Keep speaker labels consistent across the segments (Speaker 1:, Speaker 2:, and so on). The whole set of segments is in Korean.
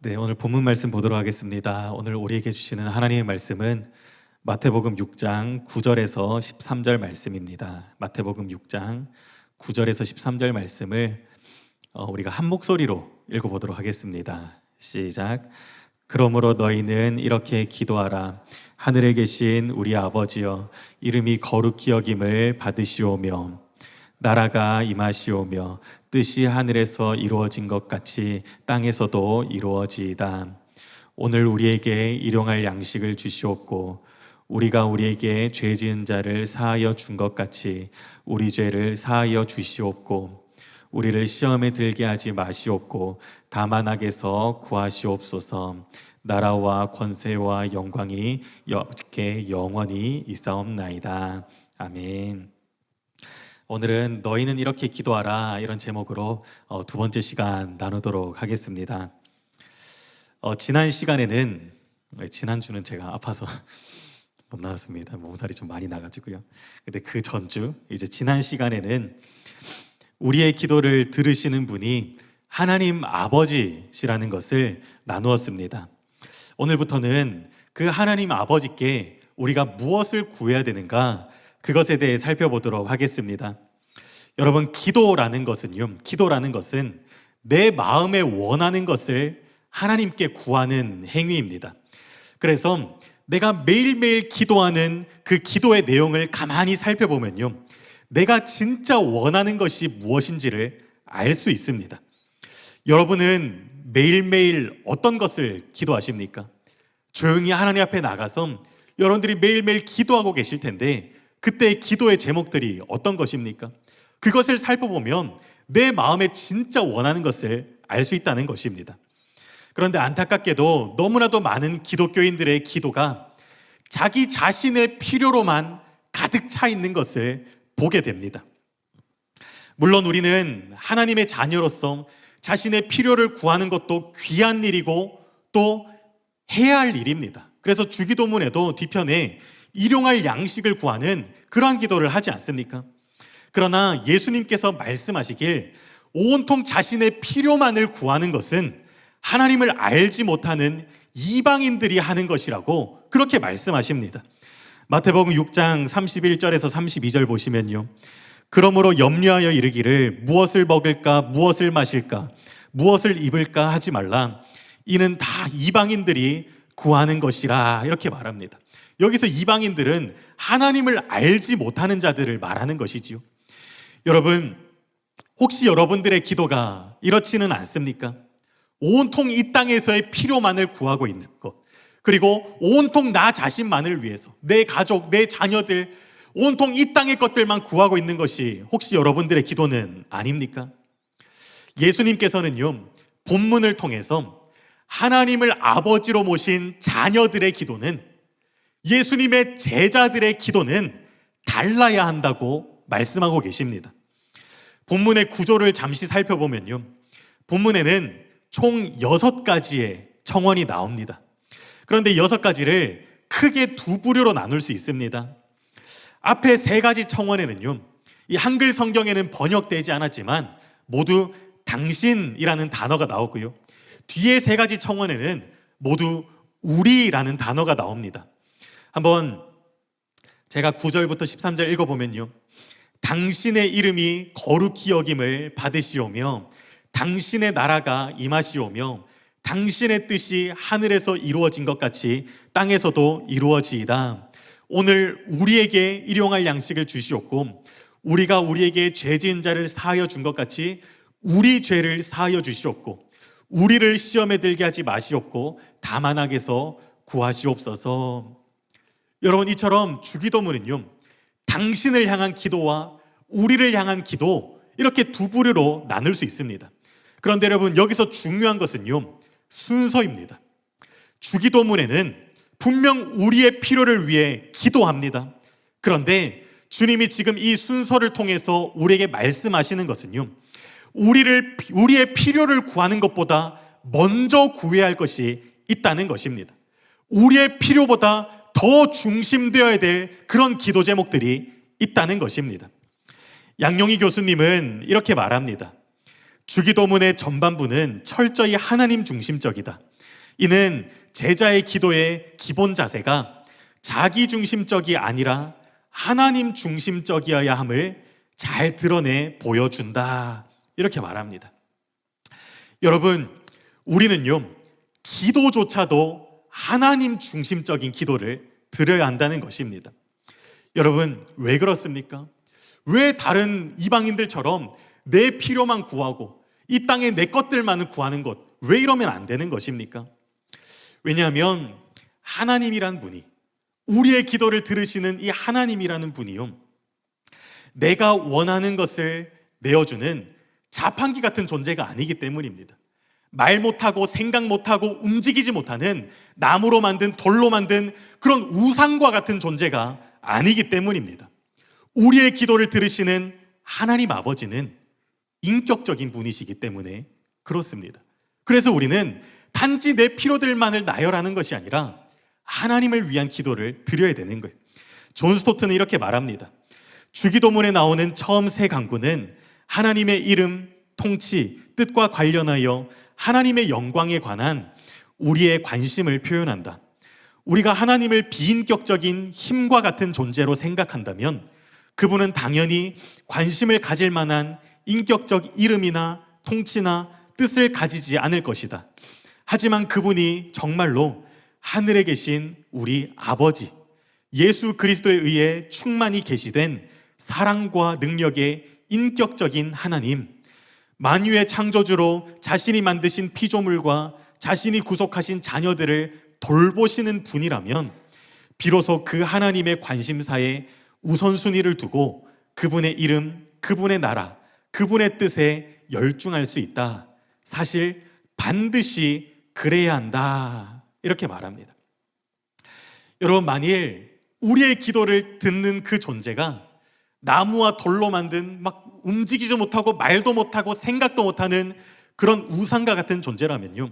Speaker 1: 네, 오늘 본문 말씀 보도록 하겠습니다. 오늘 우리에게 주시는 하나님의 말씀은 마태복음 6장 9절에서 13절 말씀입니다. 마태복음 6장 9절에서 13절 말씀을 우리가 한 목소리로 읽어보도록 하겠습니다. 시작. 그러므로 너희는 이렇게 기도하라. 하늘에 계신 우리 아버지여, 이름이 거룩히 여김을 받으시오며 나라가 임하시오며 뜻이 하늘에서 이루어진 것 같이 땅에서도 이루어지이다. 오늘 우리에게 일용할 양식을 주시옵고 우리가 우리에게 죄 지은 자를 사하여 준 것 같이 우리 죄를 사하여 주시옵고 우리를 시험에 들게 하지 마시옵고 다만 악에서 구하시옵소서. 나라와 권세와 영광이 여호와께 영원히 있사옵나이다. 아멘. 오늘은 너희는 이렇게 기도하라, 이런 제목으로 두 번째 시간 나누도록 하겠습니다. 지난 시간에는, 지난주는 제가 아파서 못 나왔습니다. 몸살이 좀 많이 나가지고요. 근데 그 전주, 이제 지난 시간에는 우리의 기도를 들으시는 분이 하나님 아버지시라는 것을 나누었습니다. 오늘부터는 그 하나님 아버지께 우리가 무엇을 구해야 되는가, 그것에 대해 살펴보도록 하겠습니다. 여러분, 기도라는 것은 내 마음에 원하는 것을 하나님께 구하는 행위입니다. 그래서 내가 매일매일 기도하는 그 기도의 내용을 가만히 살펴보면요, 내가 진짜 원하는 것이 무엇인지를 알 수 있습니다. 여러분은 매일매일 어떤 것을 기도하십니까? 조용히 하나님 앞에 나가서 여러분들이 매일매일 기도하고 계실 텐데 그때의 기도의 제목들이 어떤 것입니까? 그것을 살펴보면 내 마음에 진짜 원하는 것을 알 수 있다는 것입니다. 그런데 안타깝게도 너무나도 많은 기독교인들의 기도가 자기 자신의 필요로만 가득 차 있는 것을 보게 됩니다. 물론 우리는 하나님의 자녀로서 자신의 필요를 구하는 것도 귀한 일이고 또 해야 할 일입니다. 그래서 주기도문에도 뒤편에 일용할 양식을 구하는 그러한 기도를 하지 않습니까? 그러나 예수님께서 말씀하시길 온통 자신의 필요만을 구하는 것은 하나님을 알지 못하는 이방인들이 하는 것이라고 그렇게 말씀하십니다. 마태복음 6장 31절에서 32절 보시면요, 그러므로 염려하여 이르기를 무엇을 먹을까 무엇을 마실까 무엇을 입을까 하지 말라. 이는 다 이방인들이 구하는 것이라, 이렇게 말합니다. 여기서 이방인들은 하나님을 알지 못하는 자들을 말하는 것이지요. 여러분, 혹시 여러분들의 기도가 이렇지는 않습니까? 온통 이 땅에서의 필요만을 구하고 있는 것, 그리고 온통 나 자신만을 위해서, 내 가족, 내 자녀들, 온통 이 땅의 것들만 구하고 있는 것이 혹시 여러분들의 기도는 아닙니까? 예수님께서는요, 본문을 통해서 하나님을 아버지로 모신 자녀들의 기도는, 예수님의 제자들의 기도는 달라야 한다고 말씀하고 계십니다. 본문의 구조를 잠시 살펴보면요, 본문에는 총 6가지의 청원이 나옵니다. 그런데 6가지를 크게 두 부류로 나눌 수 있습니다. 앞에 3가지 청원에는요, 이 한글 성경에는 번역되지 않았지만 모두 당신이라는 단어가 나오고요, 뒤에 3가지 청원에는 모두 우리라는 단어가 나옵니다. 한번 제가 9절부터 13절 읽어보면요, 당신의 이름이 거룩히 여김을 받으시오며 당신의 나라가 임하시오며 당신의 뜻이 하늘에서 이루어진 것 같이 땅에서도 이루어지이다. 오늘 우리에게 일용할 양식을 주시옵고 우리가 우리에게 죄 지은 자를 사하여 준 것 같이 우리 죄를 사하여 주시옵고 우리를 시험에 들게 하지 마시옵고 다만 악에서 구하시옵소서. 여러분, 이처럼 주기도문은요, 당신을 향한 기도와 우리를 향한 기도, 이렇게 두 부류로 나눌 수 있습니다. 그런데 여러분, 여기서 중요한 것은요, 순서입니다. 주기도문에는 분명 우리의 필요를 위해 기도합니다. 그런데 주님이 지금 이 순서를 통해서 우리에게 말씀하시는 것은요, 우리의 필요를 구하는 것보다 먼저 구해야 할 것이 있다는 것입니다. 우리의 필요보다 더 중심되어야 될 그런 기도 제목들이 있다는 것입니다. 양용희 교수님은 이렇게 말합니다. 주기도문의 전반부는 철저히 하나님 중심적이다. 이는 제자의 기도의 기본 자세가 자기 중심적이 아니라 하나님 중심적이어야 함을 잘 드러내 보여준다. 이렇게 말합니다. 여러분, 우리는요, 기도조차도 하나님 중심적인 기도를 드려야 한다는 것입니다. 여러분, 왜 그렇습니까? 왜 다른 이방인들처럼 내 필요만 구하고 이 땅에 내 것들만을 구하는 것, 왜 이러면 안 되는 것입니까? 왜냐하면 하나님이란 분이, 우리의 기도를 들으시는 이 하나님이라는 분이요, 내가 원하는 것을 내어주는 자판기 같은 존재가 아니기 때문입니다. 말 못하고 생각 못하고 움직이지 못하는 나무로 만든, 돌로 만든 그런 우상과 같은 존재가 아니기 때문입니다. 우리의 기도를 들으시는 하나님 아버지는 인격적인 분이시기 때문에 그렇습니다. 그래서 우리는 단지 내 필요들만을 나열하는 것이 아니라 하나님을 위한 기도를 드려야 되는 거예요. 존 스토트는 이렇게 말합니다. 주기도문에 나오는 처음 세 강구는 하나님의 이름, 통치, 뜻과 관련하여 하나님의 영광에 관한 우리의 관심을 표현한다. 우리가 하나님을 비인격적인 힘과 같은 존재로 생각한다면 그분은 당연히 관심을 가질 만한 인격적 이름이나 통치나 뜻을 가지지 않을 것이다. 하지만 그분이 정말로 하늘에 계신 우리 아버지, 예수 그리스도에 의해 충만히 계시된 사랑과 능력의 인격적인 하나님, 만유의 창조주로 자신이 만드신 피조물과 자신이 구속하신 자녀들을 돌보시는 분이라면 비로소 그 하나님의 관심사에 우선순위를 두고 그분의 이름, 그분의 나라, 그분의 뜻에 열중할 수 있다. 사실 반드시 그래야 한다. 이렇게 말합니다. 여러분, 만일 우리의 기도를 듣는 그 존재가 나무와 돌로 만든 막 움직이지 못하고 말도 못하고 생각도 못하는 그런 우상과 같은 존재라면요,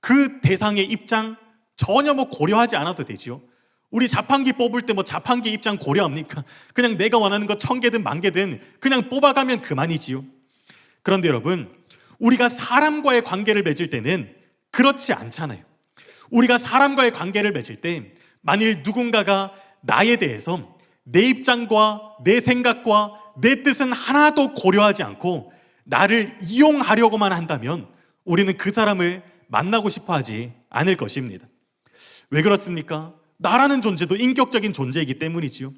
Speaker 1: 그 대상의 입장 전혀 고려하지 않아도 되지요. 우리 자판기 뽑을 때 자판기 입장 고려합니까? 그냥 내가 원하는 거 1000개든 10,000개든 그냥 뽑아가면 그만이지요. 그런데 여러분, 우리가 사람과의 관계를 맺을 때는 그렇지 않잖아요. 우리가 사람과의 관계를 맺을 때 만일 누군가가 나에 대해서 내 입장과 내 생각과 내 뜻은 하나도 고려하지 않고 나를 이용하려고만 한다면 우리는 그 사람을 만나고 싶어 하지 않을 것입니다. 왜 그렇습니까? 나라는 존재도 인격적인 존재이기 때문이지요.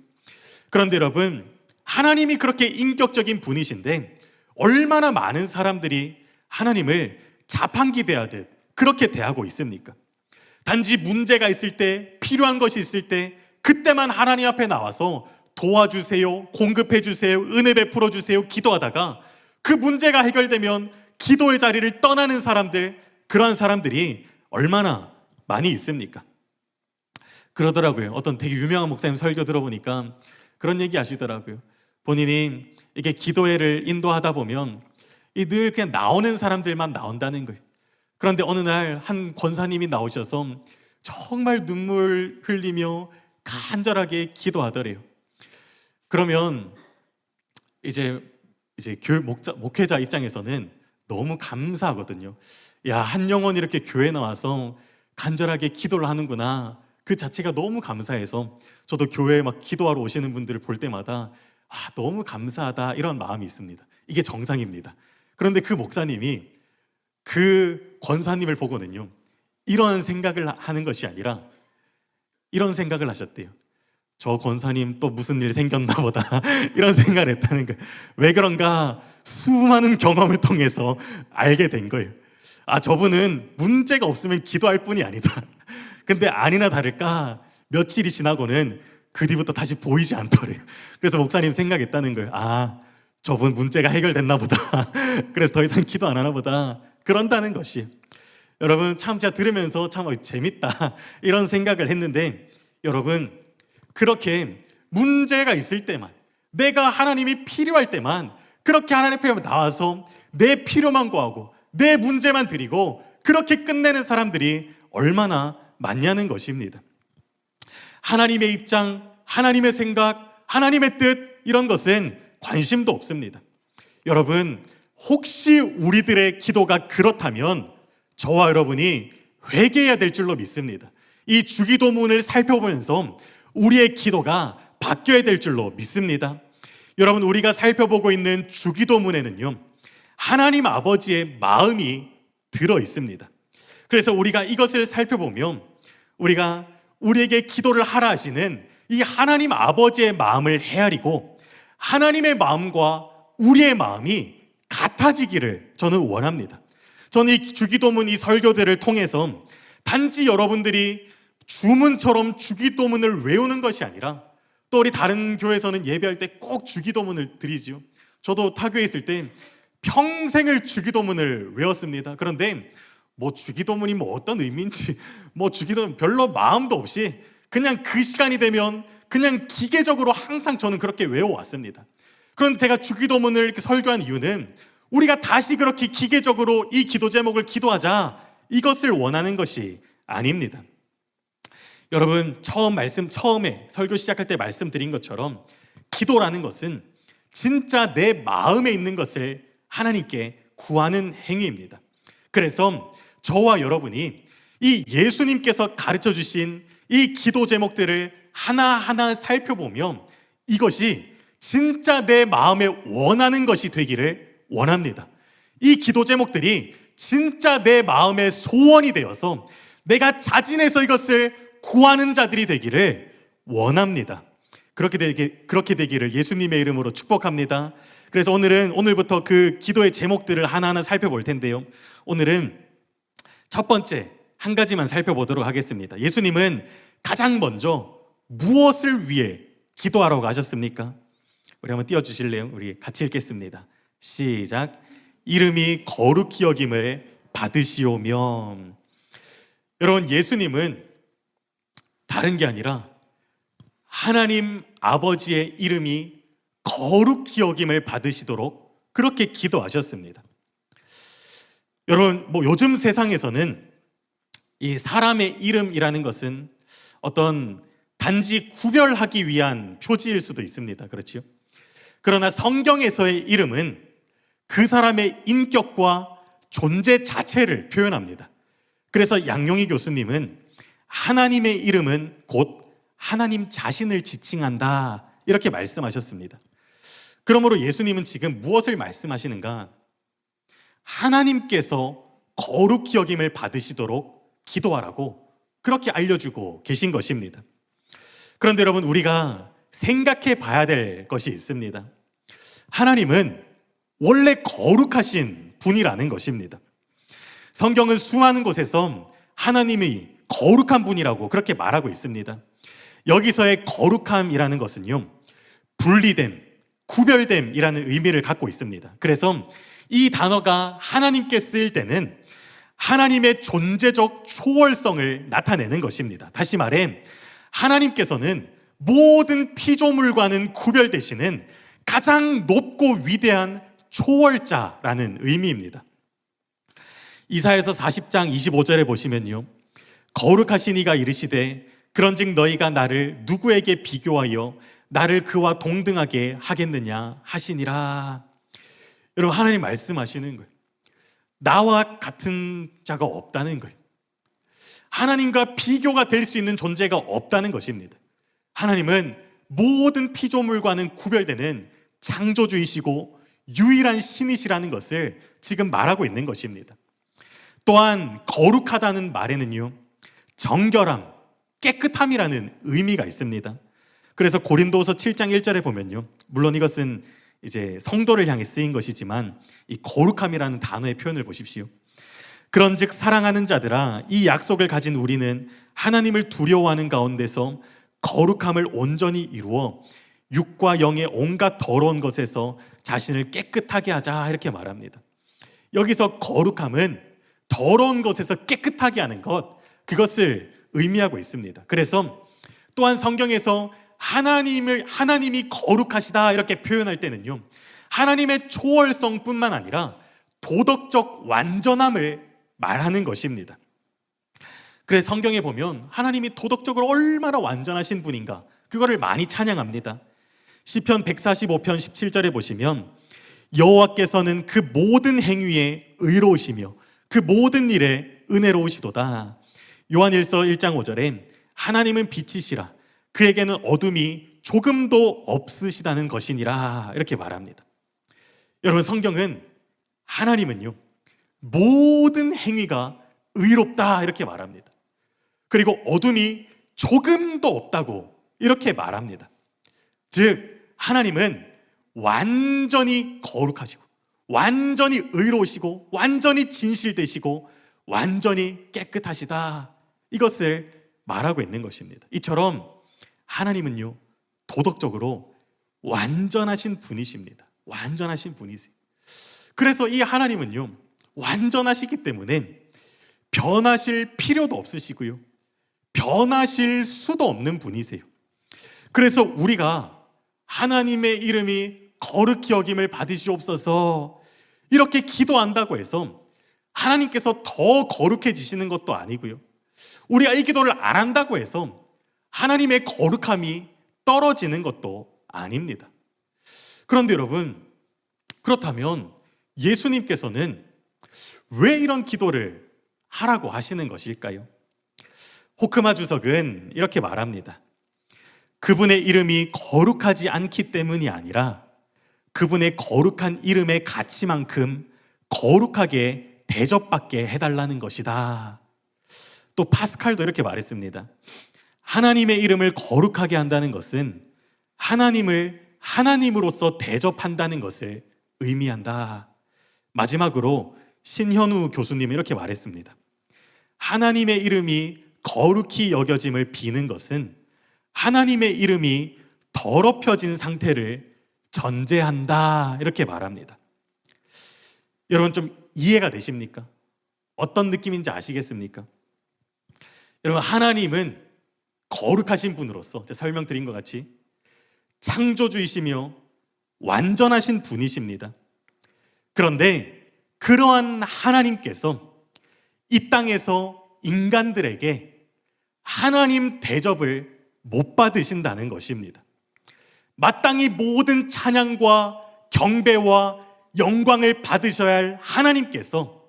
Speaker 1: 그런데 여러분, 하나님이 그렇게 인격적인 분이신데 얼마나 많은 사람들이 하나님을 자판기 대하듯 그렇게 대하고 있습니까? 단지 문제가 있을 때, 필요한 것이 있을 때 그때만 하나님 앞에 나와서 도와주세요, 공급해 주세요, 은혜 베풀어 주세요 기도하다가 그 문제가 해결되면 기도의 자리를 떠나는 사람들, 그러한 사람들이 얼마나 많이 있습니까? 그러더라고요. 어떤 되게 유명한 목사님 설교 들어보니까 그런 얘기 하시더라고요. 본인이 이게 기도회를 인도하다 보면 늘 그냥 나오는 사람들만 나온다는 거예요. 그런데 어느 날 한 권사님이 나오셔서 정말 눈물 흘리며 간절하게 기도하더래요. 그러면 이제 목회자 입장에서는 너무 감사하거든요. 야, 한 영혼 이렇게 교회 나와서 간절하게 기도를 하는구나. 그 자체가 너무 감사해서 저도 교회에 기도하러 오시는 분들을 볼 때마다 너무 감사하다 이런 마음이 있습니다. 이게 정상입니다. 그런데 그 목사님이 그 권사님을 보고는요, 이런 생각을 하는 것이 아니라 이런 생각을 하셨대요. 저 권사님 또 무슨 일 생겼나 보다 이런 생각을 했다는 거예요. 왜 그런가? 수많은 경험을 통해서 알게 된 거예요. 저분은 문제가 없으면 기도할 뿐이 아니다. 근데 아니나 다를까 며칠이 지나고는 그 뒤부터 다시 보이지 않더래요. 그래서 목사님 생각했다는 거예요. 저분 문제가 해결됐나 보다. 그래서 더 이상 기도 안 하나 보다. 그런다는 것이, 여러분, 참 제가 들으면서 참 재밌다 이런 생각을 했는데, 여러분, 그렇게 문제가 있을 때만, 내가 하나님이 필요할 때만 그렇게 하나님 앞에 나와서 내 필요만 구하고 내 문제만 드리고 그렇게 끝내는 사람들이 얼마나 많냐는 것입니다. 하나님의 입장, 하나님의 생각, 하나님의 뜻, 이런 것은 관심도 없습니다. 여러분, 혹시 우리들의 기도가 그렇다면 저와 여러분이 회개해야 될 줄로 믿습니다. 이 주기도문을 살펴보면서 우리의 기도가 바뀌어야 될 줄로 믿습니다. 여러분, 우리가 살펴보고 있는 주기도문에는요, 하나님 아버지의 마음이 들어 있습니다. 그래서 우리가 이것을 살펴보면 우리가 우리에게 기도를 하라 하시는 이 하나님 아버지의 마음을 헤아리고 하나님의 마음과 우리의 마음이 같아지기를 저는 원합니다. 저는 이 주기도문 이 설교들을 통해서 단지 여러분들이 주문처럼 주기도문을 외우는 것이 아니라, 또 우리 다른 교회에서는 예배할 때 꼭 주기도문을 드리죠. 저도 타교에 있을 때 평생을 주기도문을 외웠습니다. 그런데 뭐 주기도문이 뭐 어떤 의미인지, 뭐 주기도문 별로 마음도 없이 그냥 그 시간이 되면 그냥 기계적으로 항상 저는 그렇게 외워왔습니다. 그런데 제가 주기도문을 이렇게 설교한 이유는 우리가 다시 그렇게 기계적으로 이 기도 제목을 기도하자, 이것을 원하는 것이 아닙니다. 여러분, 처음에 설교 시작할 때 말씀드린 것처럼 기도라는 것은 진짜 내 마음에 있는 것을 하나님께 구하는 행위입니다. 그래서 저와 여러분이 이 예수님께서 가르쳐 주신 이 기도 제목들을 하나하나 살펴보면 이것이 진짜 내 마음에 원하는 것이 되기를 원합니다. 이 기도 제목들이 진짜 내 마음의 소원이 되어서 내가 자진해서 이것을 구하는 자들이 되기를 원합니다. 그렇게 되기를 예수님의 이름으로 축복합니다. 그래서 오늘부터 그 기도의 제목들을 하나하나 살펴볼 텐데요, 오늘은 첫 번째 한 가지만 살펴보도록 하겠습니다. 예수님은 가장 먼저 무엇을 위해 기도하러 가셨습니까? 우리 한번 띄워주실래요? 우리 같이 읽겠습니다. 시작. 이름이 거룩히 여김을 받으시오며. 여러분, 예수님은 다른 게 아니라 하나님 아버지의 이름이 거룩히 여김을 받으시도록 그렇게 기도하셨습니다. 여러분, 요즘 세상에서는 이 사람의 이름이라는 것은 어떤 단지 구별하기 위한 표지일 수도 있습니다. 그렇죠? 그러나 성경에서의 이름은 그 사람의 인격과 존재 자체를 표현합니다. 그래서 양용희 교수님은 하나님의 이름은 곧 하나님 자신을 지칭한다, 이렇게 말씀하셨습니다. 그러므로 예수님은 지금 무엇을 말씀하시는가? 하나님께서 거룩히 여김을 받으시도록 기도하라고 그렇게 알려주고 계신 것입니다. 그런데 여러분, 우리가 생각해 봐야 될 것이 있습니다. 하나님은 원래 거룩하신 분이라는 것입니다. 성경은 수많은 곳에서 하나님이 거룩한 분이라고 그렇게 말하고 있습니다. 여기서의 거룩함이라는 것은요, 분리됨, 구별됨이라는 의미를 갖고 있습니다. 그래서 이 단어가 하나님께 쓰일 때는 하나님의 존재적 초월성을 나타내는 것입니다. 다시 말해, 하나님께서는 모든 피조물과는 구별되시는 가장 높고 위대한 초월자라는 의미입니다. 이사야서 40장 25절에 보시면요, 거룩하신 이가 이르시되 그런즉 너희가 나를 누구에게 비교하여 나를 그와 동등하게 하겠느냐 하시니라. 여러분, 하나님 말씀하시는 거예요. 나와 같은 자가 없다는 거예요. 하나님과 비교가 될 수 있는 존재가 없다는 것입니다. 하나님은 모든 피조물과는 구별되는 창조주이시고 유일한 신이시라는 것을 지금 말하고 있는 것입니다. 또한 거룩하다는 말에는요, 정결함, 깨끗함이라는 의미가 있습니다. 그래서 고린도서 7장 1절에 보면요, 물론 이것은 이제 성도를 향해 쓰인 것이지만 이 거룩함이라는 단어의 표현을 보십시오. 그런즉 사랑하는 자들아, 이 약속을 가진 우리는 하나님을 두려워하는 가운데서 거룩함을 온전히 이루어 육과 영의 온갖 더러운 것에서 자신을 깨끗하게 하자, 이렇게 말합니다. 여기서 거룩함은 더러운 것에서 깨끗하게 하는 것, 그것을 의미하고 있습니다. 그래서 또한 성경에서 하나님이 거룩하시다 이렇게 표현할 때는요, 하나님의 초월성뿐만 아니라 도덕적 완전함을 말하는 것입니다. 그래서 성경에 보면 하나님이 도덕적으로 얼마나 완전하신 분인가, 그거를 많이 찬양합니다. 시편 145편 17절에 보시면 여호와께서는 그 모든 행위에 의로우시며 그 모든 일에 은혜로우시도다. 요한일서 1장 5절에 하나님은 빛이시라 그에게는 어둠이 조금도 없으시다는 것이니라 이렇게 말합니다. 여러분, 성경은 하나님은요 모든 행위가 의롭다 이렇게 말합니다. 그리고 어둠이 조금도 없다고 이렇게 말합니다. 즉 하나님은 완전히 거룩하시고 완전히 의로우시고 완전히 진실되시고 완전히 깨끗하시다, 이것을 말하고 있는 것입니다. 이처럼 하나님은요 도덕적으로 완전하신 분이십니다. 완전하신 분이세요. 그래서 이 하나님은요 완전하시기 때문에 변하실 필요도 없으시고요 변하실 수도 없는 분이세요. 그래서 우리가 하나님의 이름이 거룩히 여김을 받으시옵소서 이렇게 기도한다고 해서 하나님께서 더 거룩해지시는 것도 아니고요 우리가 이 기도를 안 한다고 해서 하나님의 거룩함이 떨어지는 것도 아닙니다. 그런데 여러분, 그렇다면 예수님께서는 왜 이런 기도를 하라고 하시는 것일까요? 호크마 주석은 이렇게 말합니다. 그분의 이름이 거룩하지 않기 때문이 아니라 그분의 거룩한 이름의 가치만큼 거룩하게 대접받게 해달라는 것이다. 또 파스칼도 이렇게 말했습니다. 하나님의 이름을 거룩하게 한다는 것은 하나님을 하나님으로서 대접한다는 것을 의미한다. 마지막으로 신현우 교수님이 이렇게 말했습니다. 하나님의 이름이 거룩히 여겨짐을 비는 것은 하나님의 이름이 더럽혀진 상태를 전제한다, 이렇게 말합니다. 여러분, 좀 이해가 되십니까? 어떤 느낌인지 아시겠습니까? 여러분, 하나님은 거룩하신 분으로서 제가 설명드린 것 같이 창조주이시며 완전하신 분이십니다. 그런데 그러한 하나님께서 이 땅에서 인간들에게 하나님 대접을 못 받으신다는 것입니다. 마땅히 모든 찬양과 경배와 영광을 받으셔야 할 하나님께서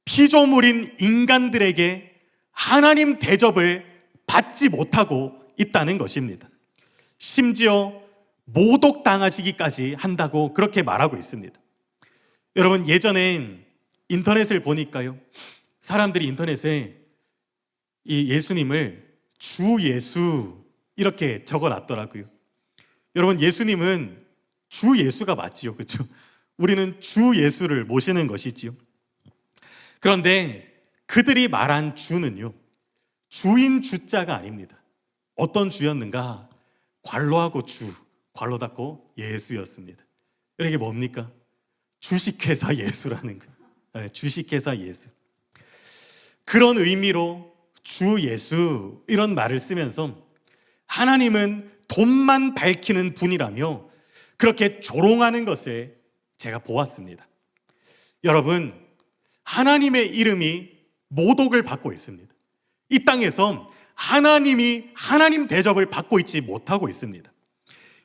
Speaker 1: 피조물인 인간들에게 하나님 대접을 받지 못하고 있다는 것입니다. 심지어 모독당하시기까지 한다고 그렇게 말하고 있습니다. 여러분, 예전엔 인터넷을 보니까요 사람들이 인터넷에 이 예수님을 주 예수 이렇게 적어놨더라고요. 여러분, 예수님은 주 예수가 맞지요, 그렇죠? 우리는 주 예수를 모시는 것이지요. 그런데 그들이 말한 주는요 주인 주자가 아닙니다. 어떤 주였는가? 괄로하고 주, 괄로 닫고 예수였습니다. 이게 뭡니까? 주식회사 예수라는 거예요. 네, 주식회사 예수. 그런 의미로 주 예수 이런 말을 쓰면서 하나님은 돈만 밝히는 분이라며 그렇게 조롱하는 것을 제가 보았습니다. 여러분, 하나님의 이름이 모독을 받고 있습니다. 이 땅에서 하나님이 하나님 대접을 받고 있지 못하고 있습니다.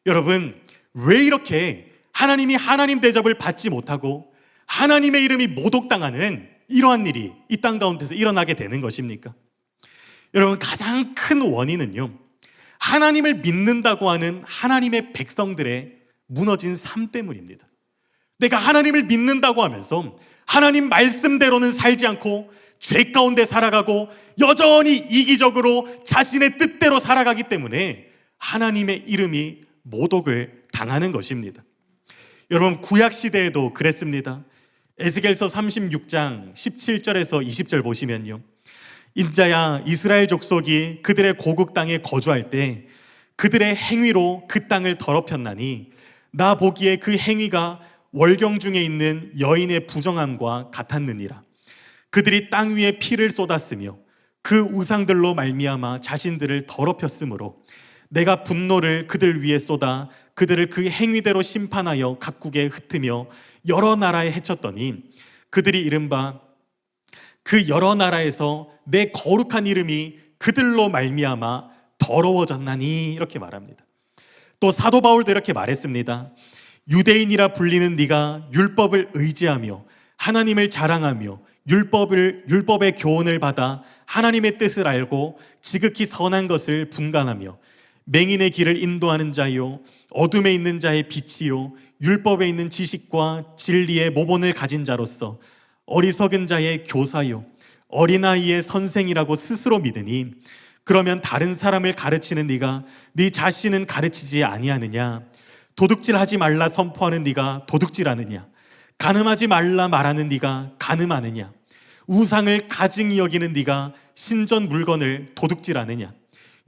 Speaker 1: 여러분, 왜 이렇게 하나님이 하나님 대접을 받지 못하고 하나님의 이름이 모독당하는 이러한 일이 이 땅 가운데서 일어나게 되는 것입니까? 여러분, 가장 큰 원인은요 하나님을 믿는다고 하는 하나님의 백성들의 무너진 삶 때문입니다. 내가 하나님을 믿는다고 하면서 하나님 말씀대로는 살지 않고 죄 가운데 살아가고 여전히 이기적으로 자신의 뜻대로 살아가기 때문에 하나님의 이름이 모독을 당하는 것입니다. 여러분, 구약시대에도 그랬습니다. 에스겔서 36장 17절에서 20절 보시면요 인자야, 이스라엘 족속이 그들의 고국 땅에 거주할 때 그들의 행위로 그 땅을 더럽혔나니 나 보기에 그 행위가 월경 중에 있는 여인의 부정함과 같았느니라. 그들이 땅 위에 피를 쏟았으며 그 우상들로 말미암아 자신들을 더럽혔으므로 내가 분노를 그들 위에 쏟아 그들을 그 행위대로 심판하여 각국에 흩으며 여러 나라에 해쳤더니 그들이 이른바 그 여러 나라에서 내 거룩한 이름이 그들로 말미암아 더러워졌나니, 이렇게 말합니다. 또 사도 바울도 이렇게 말했습니다. 유대인이라 불리는 네가 율법을 의지하며 하나님을 자랑하며 율법의 교훈을 받아 하나님의 뜻을 알고 지극히 선한 것을 분간하며 맹인의 길을 인도하는 자요 어둠에 있는 자의 빛이요 율법에 있는 지식과 진리의 모본을 가진 자로서 어리석은 자의 교사요 어린아이의 선생이라고 스스로 믿으니 그러면 다른 사람을 가르치는 네가 네 자신은 가르치지 아니하느냐? 도둑질하지 말라 선포하는 네가 도둑질하느냐? 간음하지 말라 말하는 네가 간음하느냐? 우상을 가증히 여기는 네가 신전 물건을 도둑질하느냐?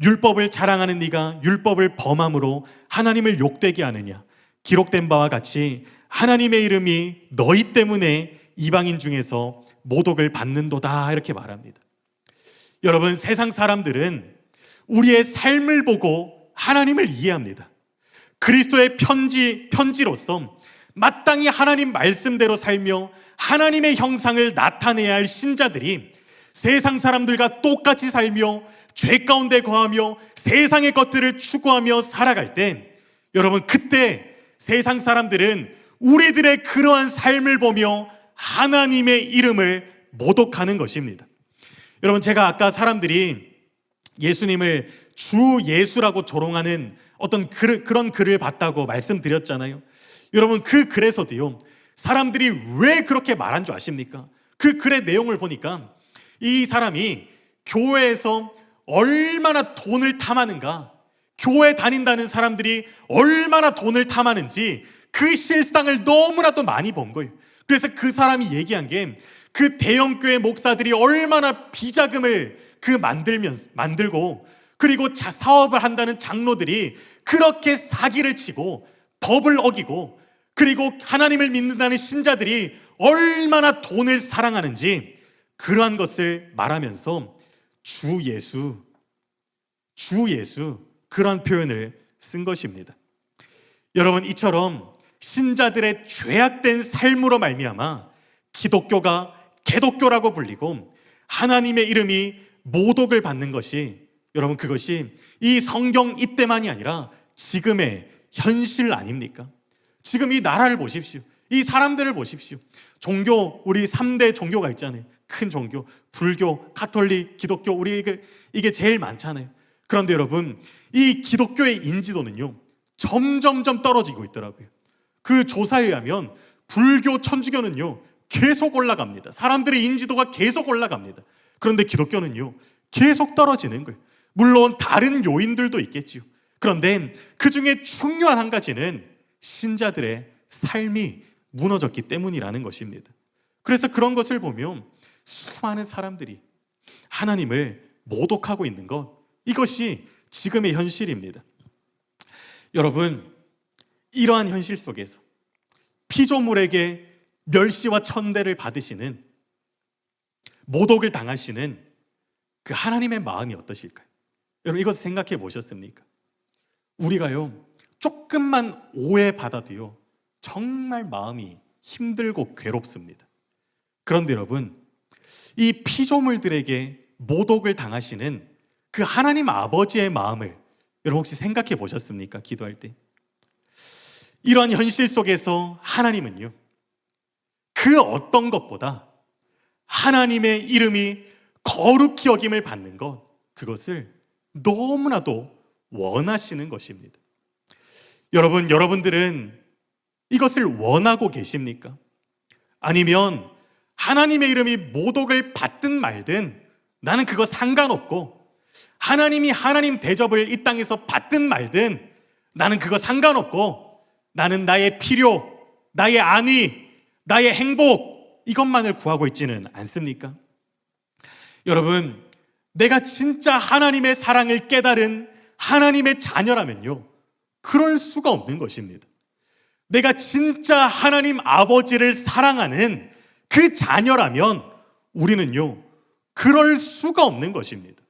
Speaker 1: 율법을 자랑하는 네가 율법을 범함으로 하나님을 욕되게 하느냐? 기록된 바와 같이 하나님의 이름이 너희 때문에 이방인 중에서 모독을 받는도다 이렇게 말합니다. 여러분, 세상 사람들은 우리의 삶을 보고 하나님을 이해합니다. 그리스도의 편지로서 마땅히 하나님 말씀대로 살며 하나님의 형상을 나타내야 할 신자들이 세상 사람들과 똑같이 살며 죄 가운데 거하며 세상의 것들을 추구하며 살아갈 때 여러분, 그때 세상 사람들은 우리들의 그러한 삶을 보며 하나님의 이름을 모독하는 것입니다. 여러분, 제가 아까 사람들이 예수님을 주 예수라고 조롱하는 어떤 그런 글을 봤다고 말씀드렸잖아요. 여러분, 그 글에서도요, 사람들이 왜 그렇게 말한 줄 아십니까? 그 글의 내용을 보니까 이 사람이 교회에서 얼마나 돈을 탐하는가, 교회 다닌다는 사람들이 얼마나 돈을 탐하는지 그 실상을 너무나도 많이 본 거예요. 그래서 그 사람이 얘기한 게 그 대형교회 목사들이 얼마나 비자금을 만들고 그리고 사업을 한다는 장로들이 그렇게 사기를 치고 법을 어기고 그리고 하나님을 믿는다는 신자들이 얼마나 돈을 사랑하는지 그러한 것을 말하면서 주 예수 그러한 표현을 쓴 것입니다. 여러분, 이처럼 신자들의 죄악된 삶으로 말미암아 기독교가 개독교라고 불리고 하나님의 이름이 모독을 받는 것이, 여러분, 그것이 이 성경 이때만이 아니라 지금의 현실 아닙니까? 지금 이 나라를 보십시오. 이 사람들을 보십시오. 종교, 우리 3대 종교가 있잖아요. 큰 종교, 불교, 가톨릭, 기독교, 우리 이게 제일 많잖아요. 그런데 여러분, 이 기독교의 인지도는요 점점점 떨어지고 있더라고요. 그 조사에 의하면 불교, 천주교는요 계속 올라갑니다. 사람들의 인지도가 계속 올라갑니다. 그런데 기독교는요 계속 떨어지는 거예요. 물론 다른 요인들도 있겠지요. 그런데 그 중에 중요한 한 가지는 신자들의 삶이 무너졌기 때문이라는 것입니다. 그래서 그런 것을 보면 수많은 사람들이 하나님을 모독하고 있는 것, 이것이 지금의 현실입니다. 여러분, 이러한 현실 속에서 피조물에게 멸시와 천대를 받으시는, 모독을 당하시는 그 하나님의 마음이 어떠실까요? 여러분, 이것을 생각해 보셨습니까? 우리가요 조금만 오해받아도요 정말 마음이 힘들고 괴롭습니다. 그런데 여러분, 이 피조물들에게 모독을 당하시는 그 하나님 아버지의 마음을 여러분 혹시 생각해 보셨습니까? 기도할 때 이러한 현실 속에서 하나님은요 그 어떤 것보다 하나님의 이름이 거룩히 여김을 받는 것, 그것을 너무나도 원하시는 것입니다. 여러분들은 이것을 원하고 계십니까? 아니면 하나님의 이름이 모독을 받든 말든 나는 그거 상관없고, 하나님이 하나님 대접을 이 땅에서 받든 말든 나는 그거 상관없고, 나는 나의 필요, 나의 안위, 나의 행복, 이것만을 구하고 있지는 않습니까? 여러분, 내가 진짜 하나님의 사랑을 깨달은 하나님의 자녀라면요 그럴 수가 없는 것입니다. 내가 진짜 하나님 아버지를 사랑하는 그 자녀라면 우리는요 그럴 수가 없는 것입니다.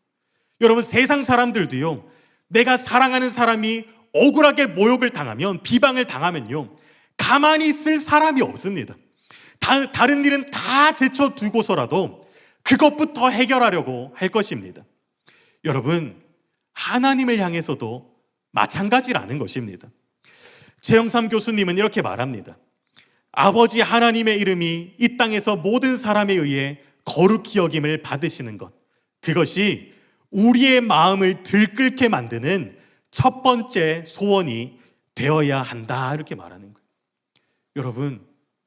Speaker 1: 여러분, 세상 사람들도요 내가 사랑하는 사람이 억울하게 모욕을 당하면, 비방을 당하면요 가만히 있을 사람이 없습니다. 다른 일은 다 제쳐두고서라도 그것부터 해결하려고 할 것입니다. 여러분, 하나님을 향해서도 마찬가지라는 것입니다. 최영삼 교수님은 이렇게 말합니다. 아버지 하나님의 이름이 이 땅에서 모든 사람에 의해 거룩히 여김을 받으시는 것, 그것이 우리의 마음을 들끓게 만드는 첫 번째 소원이 되어야 한다, 이렇게 말하는 거예요. 여러분,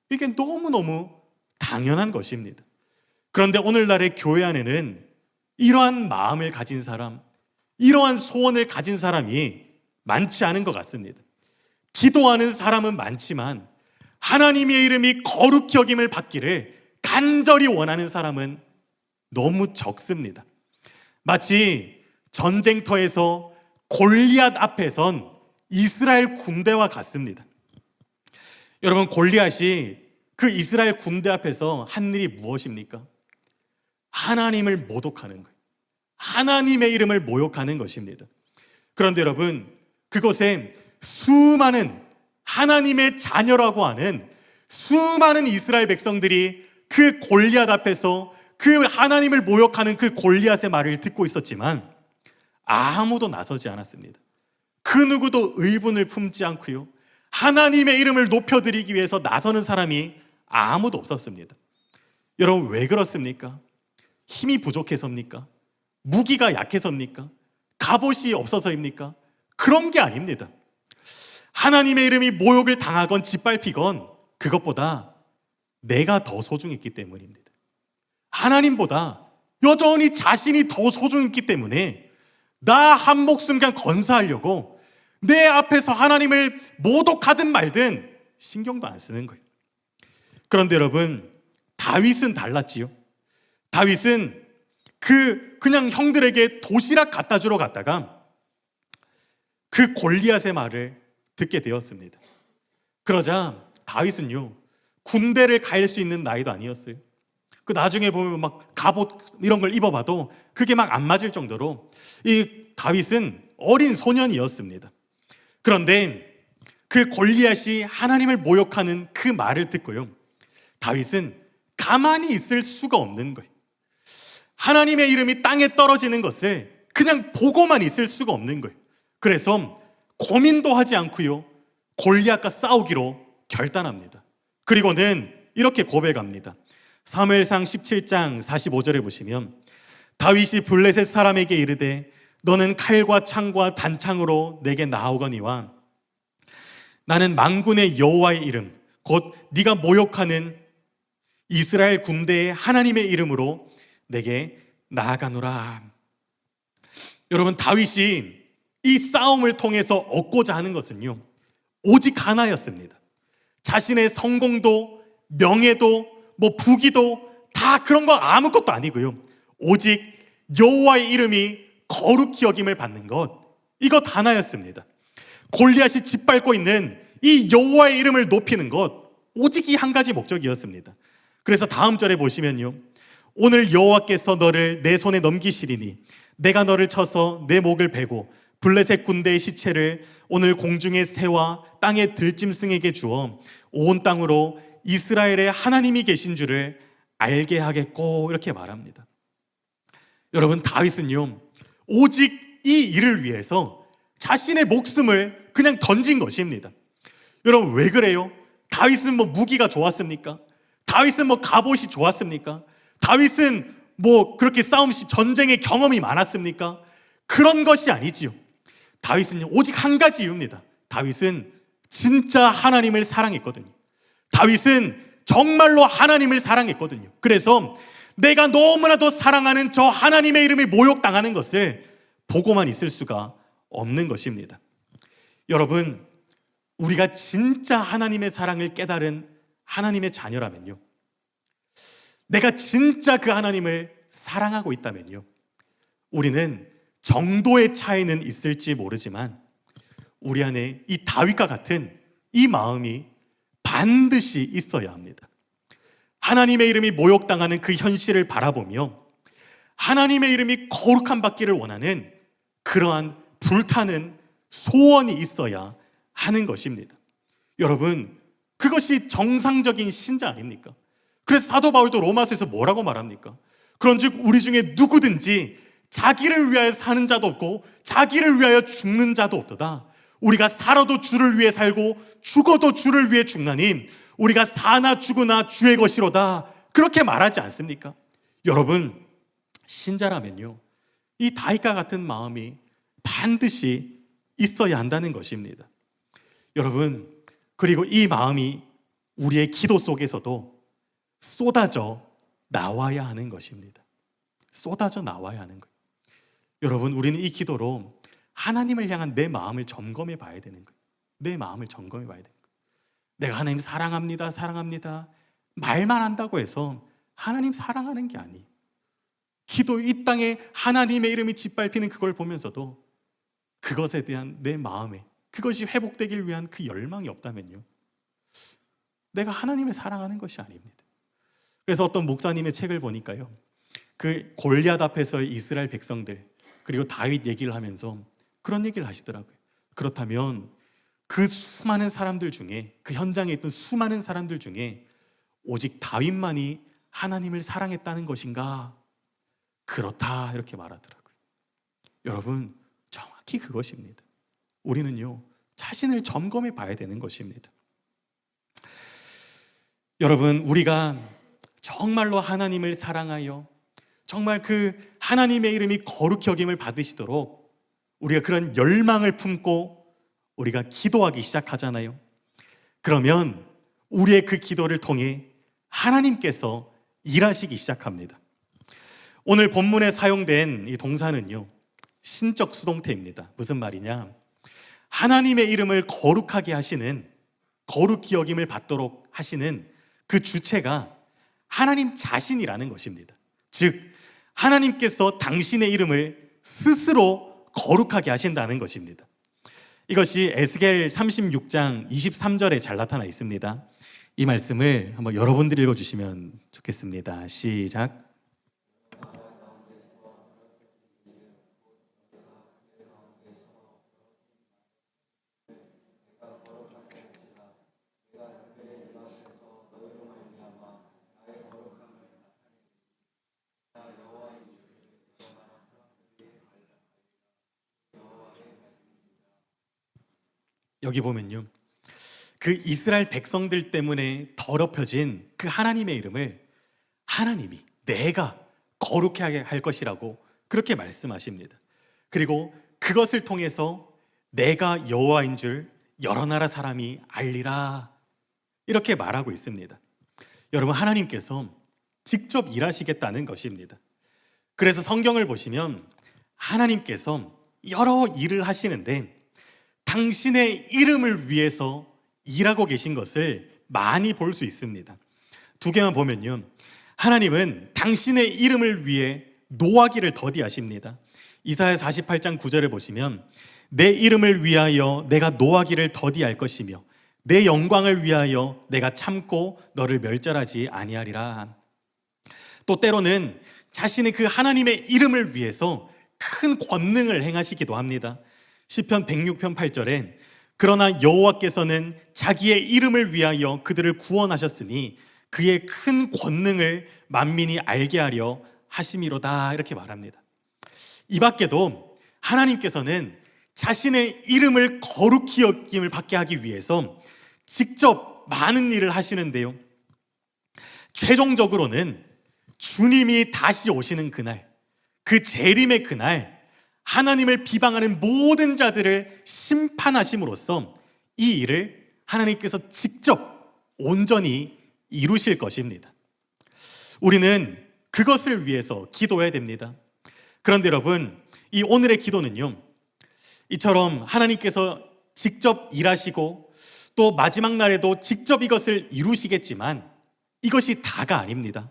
Speaker 1: 이게 너무너무 당연한 것입니다. 그런데 오늘날의 교회 안에는 이러한 마음을 가진 사람, 이러한 소원을 가진 사람이 많지 않은 것 같습니다. 기도하는 사람은 많지만 하나님의 이름이 거룩히 여김을 받기를 간절히 원하는 사람은 너무 적습니다. 마치 전쟁터에서 골리앗 앞에 선 이스라엘 군대와 같습니다. 여러분, 골리앗이 그 이스라엘 군대 앞에서 한 일이 무엇입니까? 하나님을 모독하는 거예요. 하나님의 이름을 모욕하는 것입니다. 그런데 여러분, 그곳에 수많은 하나님의 자녀라고 하는 수많은 이스라엘 백성들이 그 골리앗 앞에서 그 하나님을 모욕하는 그 골리앗의 말을 듣고 있었지만 아무도 나서지 않았습니다. 그 누구도 의분을 품지 않고요, 하나님의 이름을 높여드리기 위해서 나서는 사람이 아무도 없었습니다. 여러분, 왜 그렇습니까? 힘이 부족해서입니까? 무기가 약해서입니까? 갑옷이 없어서입니까? 그런 게 아닙니다. 하나님의 이름이 모욕을 당하건 짓밟히건 그것보다 내가 더 소중했기 때문입니다. 하나님보다 여전히 자신이 더 소중했기 때문에 나 한 목숨 그냥 건사하려고 내 앞에서 하나님을 모독하든 말든 신경도 안 쓰는 거예요. 그런데 여러분, 다윗은 달랐지요. 다윗은 그냥 형들에게 도시락 갖다 주러 갔다가 그 골리앗의 말을 듣게 되었습니다. 그러자 다윗은요, 군대를 갈 수 있는 나이도 아니었어요. 그 나중에 보면 막 갑옷 이런 걸 입어봐도 그게 막 안 맞을 정도로 이 다윗은 어린 소년이었습니다. 그런데 그 골리앗이 하나님을 모욕하는 그 말을 듣고요, 다윗은 가만히 있을 수가 없는 거예요. 하나님의 이름이 땅에 떨어지는 것을 그냥 보고만 있을 수가 없는 거예요. 그래서 고민도 하지 않고요, 골리앗과 싸우기로 결단합니다. 그리고는 이렇게 고백합니다. 사무엘상 17장 45절에 보시면 다윗이 블레셋 사람에게 이르되 너는 칼과 창과 단창으로 내게 나아오거니와 나는 만군의 여호와의 이름 곧 네가 모욕하는 이스라엘 군대의 하나님의 이름으로 내게 나아가노라. 여러분, 다윗이 이 싸움을 통해서 얻고자 하는 것은요, 오직 하나였습니다. 자신의 성공도 명예도 부귀도 다 그런 거 아무것도 아니고요, 오직 여호와의 이름이 거룩히 여김을 받는 것, 이것 하나였습니다. 골리앗이 짓밟고 있는 이 여호와의 이름을 높이는 것, 오직 이 한 가지 목적이었습니다. 그래서 다음 절에 보시면요, 오늘 여호와께서 너를 내 손에 넘기시리니 내가 너를 쳐서 내 목을 베고 블레셋 군대의 시체를 오늘 공중의 새와 땅의 들짐승에게 주어 온 땅으로 이스라엘의 하나님이 계신 줄을 알게 하겠고, 이렇게 말합니다. 여러분, 다윗은요, 오직 이 일을 위해서 자신의 목숨을 그냥 던진 것입니다. 여러분, 왜 그래요? 다윗은 무기가 좋았습니까? 다윗은 갑옷이 좋았습니까? 다윗은 그렇게 전쟁의 경험이 많았습니까? 그런 것이 아니지요. 다윗은 오직 한 가지 이유입니다. 다윗은 진짜 하나님을 사랑했거든요. 다윗은 정말로 하나님을 사랑했거든요. 그래서 내가 너무나도 사랑하는 저 하나님의 이름이 모욕당하는 것을 보고만 있을 수가 없는 것입니다. 여러분, 우리가 진짜 하나님의 사랑을 깨달은 하나님의 자녀라면요, 내가 진짜 그 하나님을 사랑하고 있다면요, 우리는 정도의 차이는 있을지 모르지만 우리 안에 이 다윗과 같은 이 마음이 반드시 있어야 합니다. 하나님의 이름이 모욕당하는 그 현실을 바라보며 하나님의 이름이 거룩함 받기를 원하는 그러한 불타는 소원이 있어야 하는 것입니다. 여러분, 그것이 정상적인 신자 아닙니까? 그래서 사도 바울도 로마서에서 뭐라고 말합니까? 그런즉 우리 중에 누구든지 자기를 위하여 사는 자도 없고 자기를 위하여 죽는 자도 없도다. 우리가 살아도 주를 위해 살고 죽어도 주를 위해 죽나니 우리가 사나 죽으나 주의 것이로다, 그렇게 말하지 않습니까? 여러분, 신자라면요, 이 다윗과 같은 마음이 반드시 있어야 한다는 것입니다. 여러분, 그리고 이 마음이 우리의 기도 속에서도 쏟아져 나와야 하는 것입니다. 쏟아져 나와야 하는 거예요. 여러분, 우리는 이 기도로 하나님을 향한 내 마음을 점검해 봐야 되는 거예요. 내 마음을 점검해 봐야 되는 거예요. 내가 하나님 사랑합니다, 사랑합니다 말만 한다고 해서 하나님 사랑하는 게 아니에요. 기도, 이 땅에 하나님의 이름이 짓밟히는 그걸 보면서도 그것에 대한 내 마음에, 그것이 회복되길 위한 그 열망이 없다면요, 내가 하나님을 사랑하는 것이 아닙니다. 그래서 어떤 목사님의 책을 보니까요, 그 골리앗 앞에서의 이스라엘 백성들, 그리고 다윗 얘기를 하면서 그런 얘기를 하시더라고요. 그렇다면 그 수많은 사람들 중에, 그 현장에 있던 수많은 사람들 중에 오직 다윗만이 하나님을 사랑했다는 것인가? 그렇다, 이렇게 말하더라고요. 여러분, 정확히 그것입니다. 우리는요, 자신을 점검해 봐야 되는 것입니다. 여러분, 우리가 정말로 하나님을 사랑하여 정말 그 하나님의 이름이 거룩히 여김을 받으시도록 우리가 그런 열망을 품고 우리가 기도하기 시작하잖아요. 그러면 우리의 그 기도를 통해 하나님께서 일하시기 시작합니다. 오늘 본문에 사용된 이 동사는요, 신적 수동태입니다. 무슨 말이냐? 하나님의 이름을 거룩하게 하시는, 거룩히 여김을 받도록 하시는 그 주체가 하나님 자신이라는 것입니다. 즉, 하나님께서 당신의 이름을 스스로 거룩하게 하신다는 것입니다. 이것이 에스겔 36장 23절에 잘 나타나 있습니다. 이 말씀을 한번 여러분들이 읽어주시면 좋겠습니다. 시작. 여기 보면요, 그 이스라엘 백성들 때문에 더럽혀진 그 하나님의 이름을 하나님이, 내가 거룩히 하게 할 것이라고 그렇게 말씀하십니다. 그리고 그것을 통해서 내가 여호와인 줄 여러 나라 사람이 알리라, 이렇게 말하고 있습니다. 여러분, 하나님께서 직접 일하시겠다는 것입니다. 그래서 성경을 보시면 하나님께서 여러 일을 하시는데 당신의 이름을 위해서 일하고 계신 것을 많이 볼 수 있습니다. 두 개만 보면요, 하나님은 당신의 이름을 위해 노하기를 더디하십니다. 이사야 48장 9절에 보시면 내 이름을 위하여 내가 노하기를 더디할 것이며 내 영광을 위하여 내가 참고 너를 멸절하지 아니하리라. 또 때로는 자신의 그 하나님의 이름을 위해서 큰 권능을 행하시기도 합니다. 시편 106편 8절에 그러나 여호와께서는 자기의 이름을 위하여 그들을 구원하셨으니 그의 큰 권능을 만민이 알게 하려 하심이로다, 이렇게 말합니다. 이 밖에도 하나님께서는 자신의 이름을 거룩히 여김을 받게 하기 위해서 직접 많은 일을 하시는데요, 최종적으로는 주님이 다시 오시는 그날, 그 재림의 그날, 하나님을 비방하는 모든 자들을 심판하심으로써 이 일을 하나님께서 직접 온전히 이루실 것입니다. 우리는 그것을 위해서 기도해야 됩니다. 그런데 여러분, 이 오늘의 기도는요, 이처럼 하나님께서 직접 일하시고 또 마지막 날에도 직접 이것을 이루시겠지만 이것이 다가 아닙니다.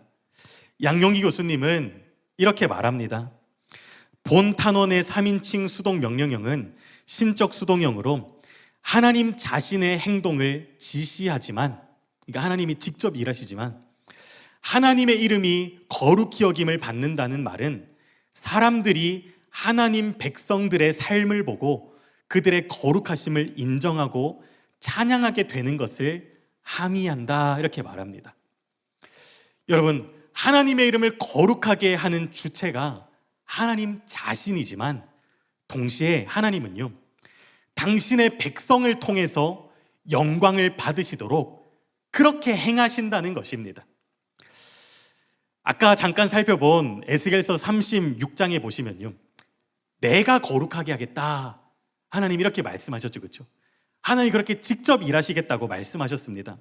Speaker 1: 양용기 교수님은 이렇게 말합니다. 본 탄원의 3인칭 수동 명령형은 신적 수동형으로 하나님 자신의 행동을 지시하지만, 그러니까 하나님이 직접 일하시지만 하나님의 이름이 거룩히 여김을 받는다는 말은 사람들이 하나님 백성들의 삶을 보고 그들의 거룩하심을 인정하고 찬양하게 되는 것을 함의한다, 이렇게 말합니다. 여러분, 하나님의 이름을 거룩하게 하는 주체가 하나님 자신이지만 동시에 하나님은요, 당신의 백성을 통해서 영광을 받으시도록 그렇게 행하신다는 것입니다. 아까 잠깐 살펴본 에스겔서 36장에 보시면요, 내가 거룩하게 하겠다, 하나님 이렇게 말씀하셨죠. 그렇죠? 하나님 그렇게 직접 일하시겠다고 말씀하셨습니다.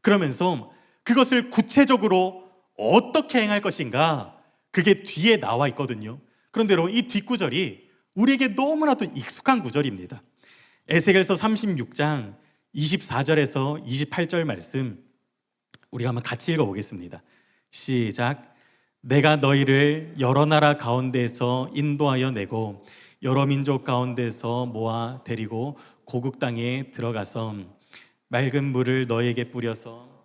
Speaker 1: 그러면서 그것을 구체적으로 어떻게 행할 것인가, 그게 뒤에 나와 있거든요. 그런데 여러분, 이 뒷구절이 우리에게 너무나도 익숙한 구절입니다. 에스겔서 36장 24절에서 28절 말씀, 우리가 한번 같이 읽어보겠습니다. 시작. 내가 너희를 여러 나라 가운데에서 인도하여 내고 여러 민족 가운데서 모아 데리고 고국 땅에 들어가서 맑은 물을 너희에게 뿌려서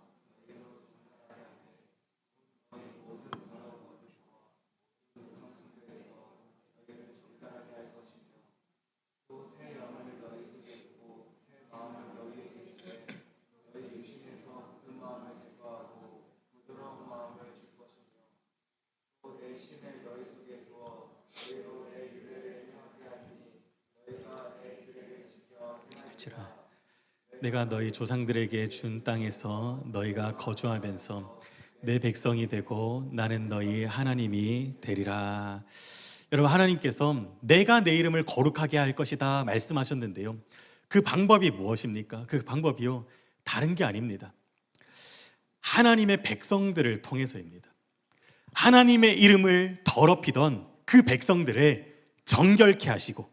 Speaker 1: 내가 너희 조상들에게 준 땅에서 너희가 거주하면서 내 백성이 되고 나는 너희 하나님이 되리라. 여러분, 하나님께서 내가 내 이름을 거룩하게 할 것이다 말씀하셨는데요, 그 방법이 무엇입니까? 그 방법이요, 다른 게 아닙니다. 하나님의 백성들을 통해서입니다. 하나님의 이름을 더럽히던 그 백성들을 정결케 하시고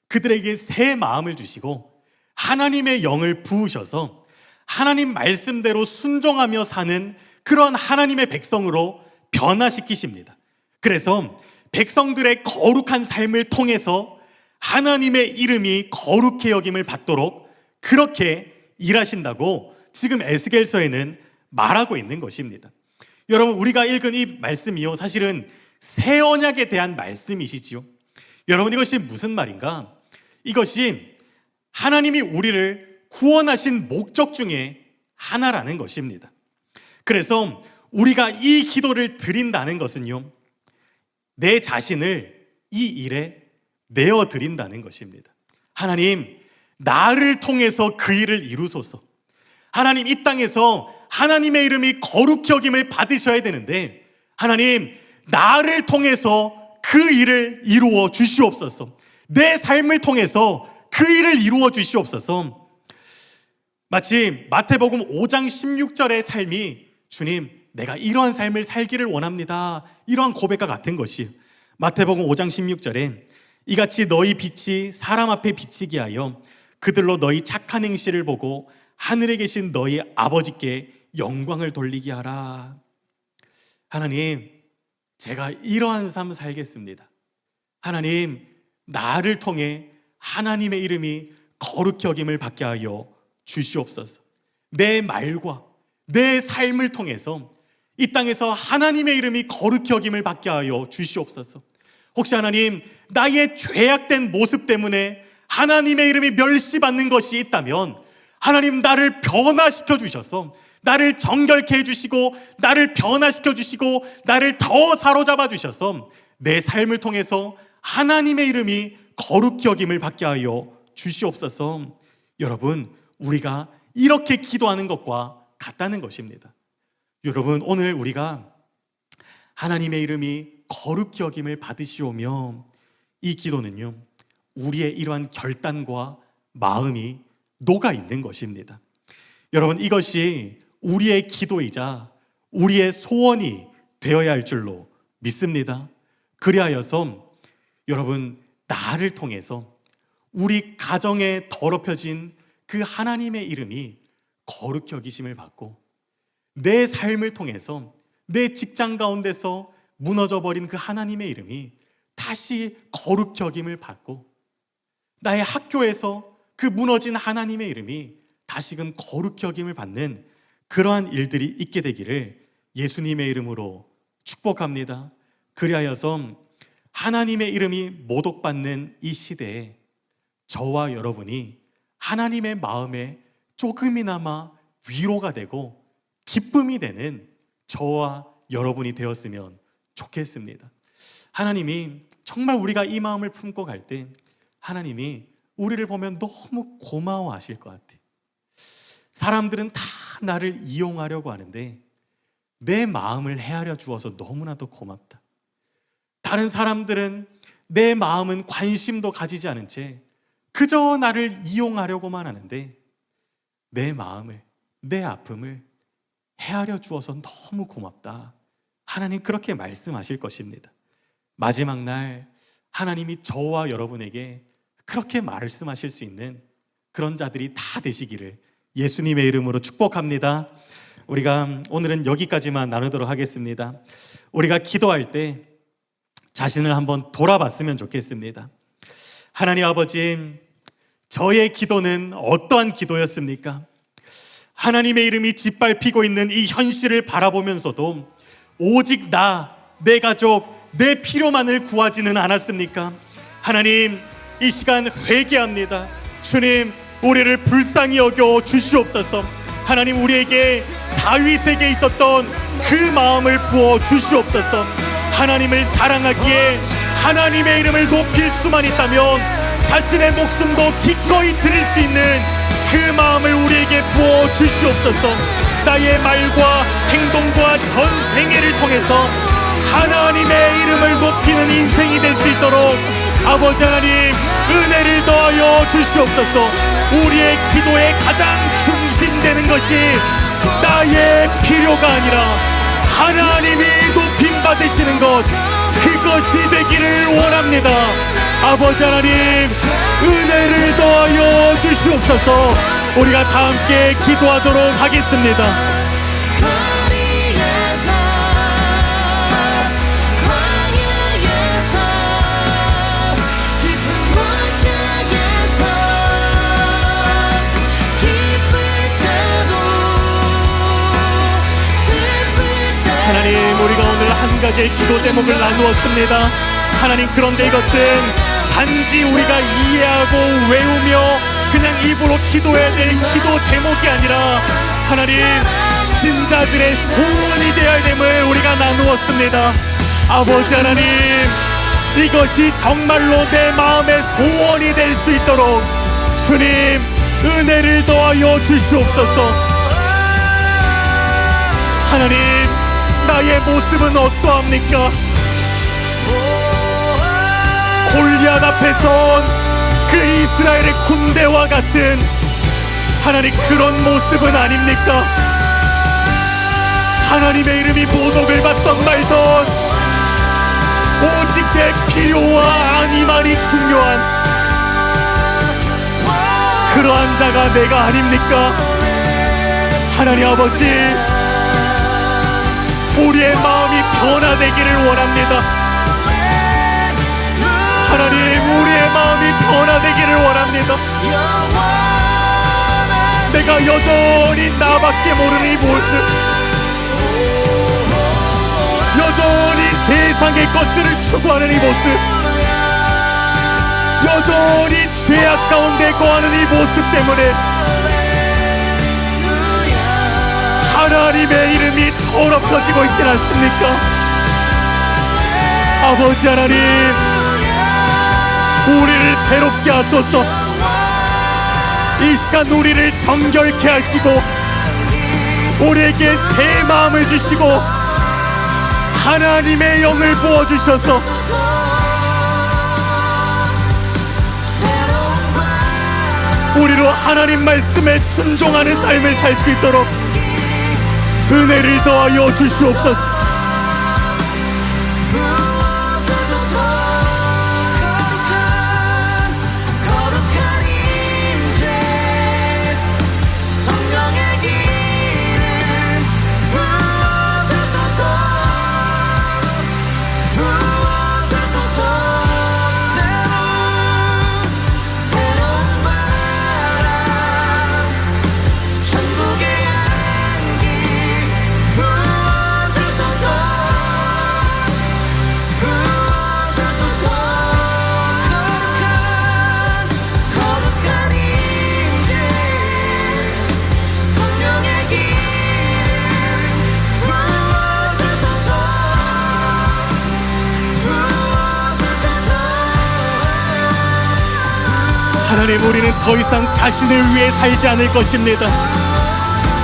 Speaker 1: 그들에게 새 마음을 주시고 하나님의 영을 부으셔서 하나님 말씀대로 순종하며 사는 그런 하나님의 백성으로 변화시키십니다. 그래서 백성들의 거룩한 삶을 통해서 하나님의 이름이 거룩해 여김을 받도록 그렇게 일하신다고 지금 에스겔서에는 말하고 있는 것입니다. 여러분, 우리가 읽은 이 말씀이요, 사실은 새 언약에 대한 말씀이시지요. 여러분, 이것이 무슨 말인가? 이것이 하나님이 우리를 구원하신 목적 중에 하나라는 것입니다. 그래서 우리가 이 기도를 드린다는 것은요, 내 자신을 이 일에 내어 드린다는 것입니다. 하나님, 나를 통해서 그 일을 이루소서. 하나님, 이 땅에서 하나님의 이름이 거룩히 여김을 받으셔야 되는데 하나님, 나를 통해서 그 일을 이루어 주시옵소서. 내 삶을 통해서 그 일을 이루어 주시옵소서. 마치 마태복음 5장 16절의 삶이 주님, 내가 이러한 삶을 살기를 원합니다, 이러한 고백과 같은 것이 마태복음 5장 16절에 이같이 너희 빛이 사람 앞에 비치게 하여 그들로 너희 착한 행실을 보고 하늘에 계신 너희 아버지께 영광을 돌리게 하라. 하나님, 제가 이러한 삶 살겠습니다. 하나님, 나를 통해 하나님의 이름이 거룩히 여김을 받게 하여 주시옵소서. 내 말과 내 삶을 통해서 이 땅에서 하나님의 이름이 거룩히 여김을 받게 하여 주시옵소서. 혹시 하나님, 나의 죄악된 모습 때문에 하나님의 이름이 멸시받는 것이 있다면 하나님, 나를 변화시켜 주셔서 나를 정결케 해주시고 나를 변화시켜 주시고 나를 더 사로잡아 주셔서 내 삶을 통해서 하나님의 이름이 거룩히 여김을 받게 하여 주시옵소서. 여러분, 우리가 이렇게 기도하는 것과 같다는 것입니다. 여러분, 오늘 우리가 하나님의 이름이 거룩히 여김을 받으시오며, 이 기도는요, 우리의 이러한 결단과 마음이 녹아 있는 것입니다. 여러분, 이것이 우리의 기도이자 우리의 소원이 되어야 할 줄로 믿습니다. 그리하여서 여러분, 나를 통해서 우리 가정에 더럽혀진 그 하나님의 이름이 거룩히 여기심을 받고 내 삶을 통해서 내 직장 가운데서 무너져버린 그 하나님의 이름이 다시 거룩히 여김을 받고 나의 학교에서 그 무너진 하나님의 이름이 다시금 거룩히 여김을 받는 그러한 일들이 있게 되기를 예수님의 이름으로 축복합니다. 그리하여서 하나님의 이름이 모독받는 이 시대에 저와 여러분이 하나님의 마음에 조금이나마 위로가 되고 기쁨이 되는 저와 여러분이 되었으면 좋겠습니다. 하나님이 정말 우리가 이 마음을 품고 갈 때 하나님이 우리를 보면 너무 고마워하실 것 같아요. 사람들은 다 나를 이용하려고 하는데 내 마음을 헤아려 주어서 너무나도 고맙다. 다른 사람들은 내 마음은 관심도 가지지 않은 채 그저 나를 이용하려고만 하는데 내 마음을, 내 아픔을 헤아려 주어서 너무 고맙다. 하나님 그렇게 말씀하실 것입니다. 마지막 날 하나님이 저와 여러분에게 그렇게 말씀하실 수 있는 그런 자들이 다 되시기를 예수님의 이름으로 축복합니다. 우리가 오늘은 여기까지만 나누도록 하겠습니다. 우리가 기도할 때 자신을 한번 돌아봤으면 좋겠습니다. 하나님 아버지, 저의 기도는 어떠한 기도였습니까? 하나님의 이름이 짓밟히고 있는 이 현실을 바라보면서도 오직 내 가족, 내 필요만을 구하지는 않았습니까? 하나님, 이 시간 회개합니다. 주님, 우리를 불쌍히 여겨 주시옵소서. 하나님, 우리에게 다윗에게 있었던 그 마음을 부어 주시옵소서. 하나님을 사랑하기에 하나님의 이름을 높일 수만 있다면 자신의 목숨도 기꺼이 드릴 수 있는 그 마음을 우리에게 부어 주시옵소서. 나의 말과 행동과 전 생애를 통해서 하나님의 이름을 높이는 인생이 될 수 있도록 아버지 하나님 은혜를 더하여 주시옵소서. 우리의 기도의 가장 중심되는 것이 나의 필요가 아니라 하나님이 높임 받으시는 것, 그것이 되기를 원합니다. 아버지 하나님 은혜를 더하여 주시옵소서. 우리가 다 함께 기도하도록 하겠습니다. 하나님, 우리가 오늘 한 가지의 기도 제목을 나누었습니다. 하나님, 그런데 이것은 단지 우리가 이해하고 외우며 그냥 입으로 기도해야 될 기도 제목이 아니라 하나님, 신자들의 소원이 되어야 됨을 우리가 나누었습니다. 아버지 하나님, 이것이 정말로 내 마음의 소원이 될 수 있도록 주님 은혜를 더하여 주시옵소서. 하나님, 나의 모습은 어떠합니까? 골리앗 앞에 선 그 이스라엘의 군대와 같은 하나님 그런 모습은 아닙니까? 하나님의 이름이 모독을 받던 말던 오직 내 필요와 안위만이 중요한 그러한 자가 내가 아닙니까? 하나님 아버지, 우리의 마음이 변화되기를 원합니다. 하나님, 우리의 마음이 변화되기를 원합니다. 내가 여전히 나밖에 모르는 이 모습, 여전히 세상의 것들을 추구하는 이 모습, 여전히 죄악 가운데 거하는 이 모습 때문에 하나님의 이름이 더럽혀지고 있진 않습니까? 아버지 하나님, 우리를 새롭게 하소서. 이 시간 우리를 정결케 하시고 우리에게 새 마음을 주시고 하나님의 영을 부어주셔서 우리로 하나님 말씀에 순종하는 삶을 살 수 있도록 은혜를 더하여 주시옵소서. 하나님, 우리는 더 이상 자신을 위해 살지 않을 것입니다.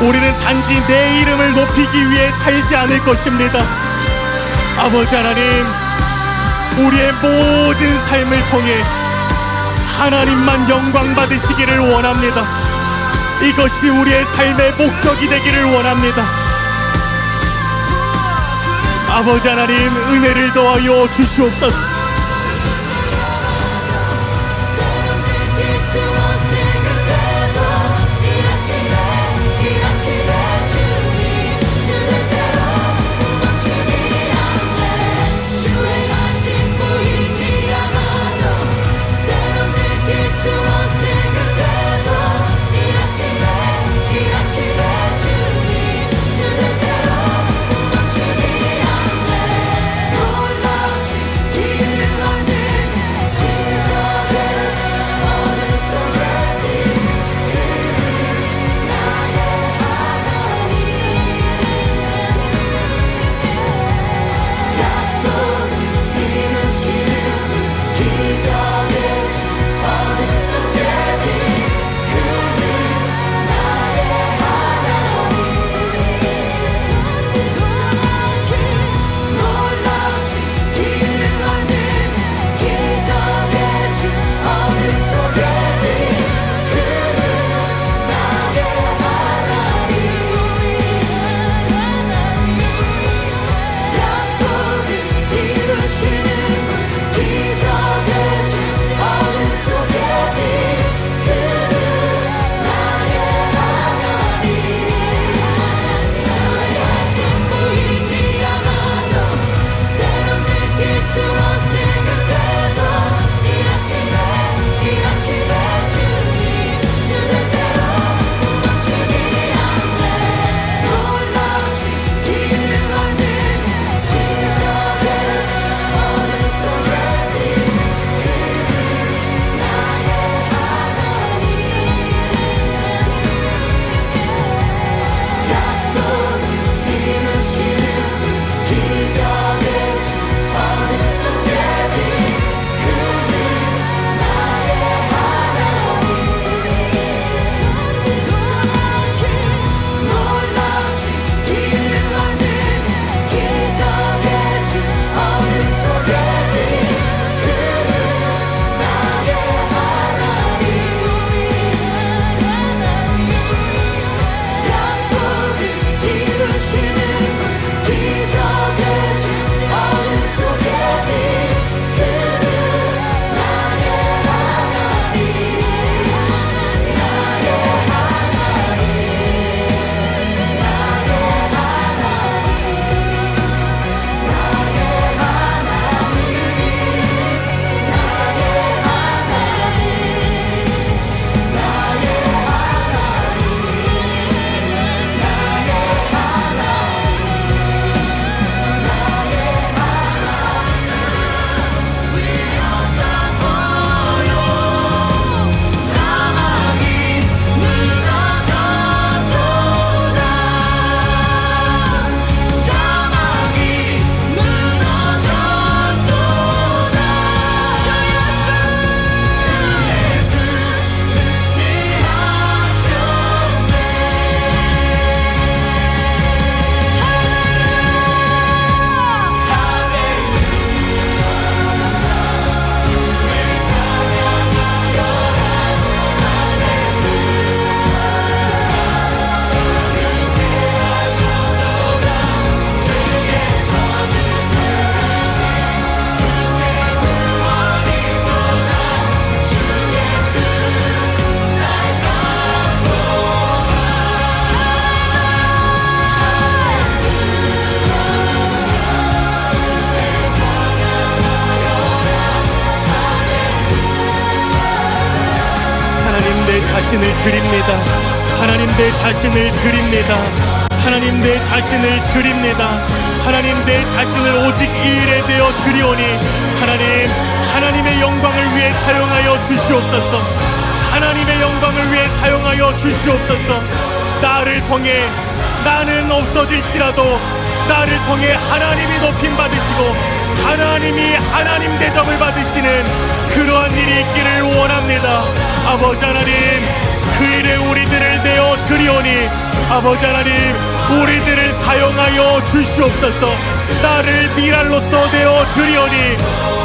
Speaker 1: 우리는 단지 내 이름을 높이기 위해 살지 않을 것입니다. 아버지 하나님, 우리의 모든 삶을 통해 하나님만 영광 받으시기를 원합니다. 이것이 우리의 삶의 목적이 되기를 원합니다. 아버지 하나님, 은혜를 더하여 주시옵소서. 자신을 드립니다. 하나님, 내 자신을 드립니다. 하나님, 내 자신을 드립니다. 하나님, 내 자신을 오직 이 일에 내어 드리오니 하나님, 하나님의 영광을 위해 사용하여 주시옵소서. 하나님의 영광을 위해 사용하여 주시옵소서. 나를 통해 나는 없어질지라도 나를 통해 하나님이 높임 받으시고 하나님이 하나님 대접을 받으시는 그러한 이러한 일이 있기를 원합니다. 아버지 하나님, 그 일에 우리들을 내어 드리오니 아버지 하나님, 우리들을 사용하여 주시옵소서. 나를 미랄로서 내어 드리오니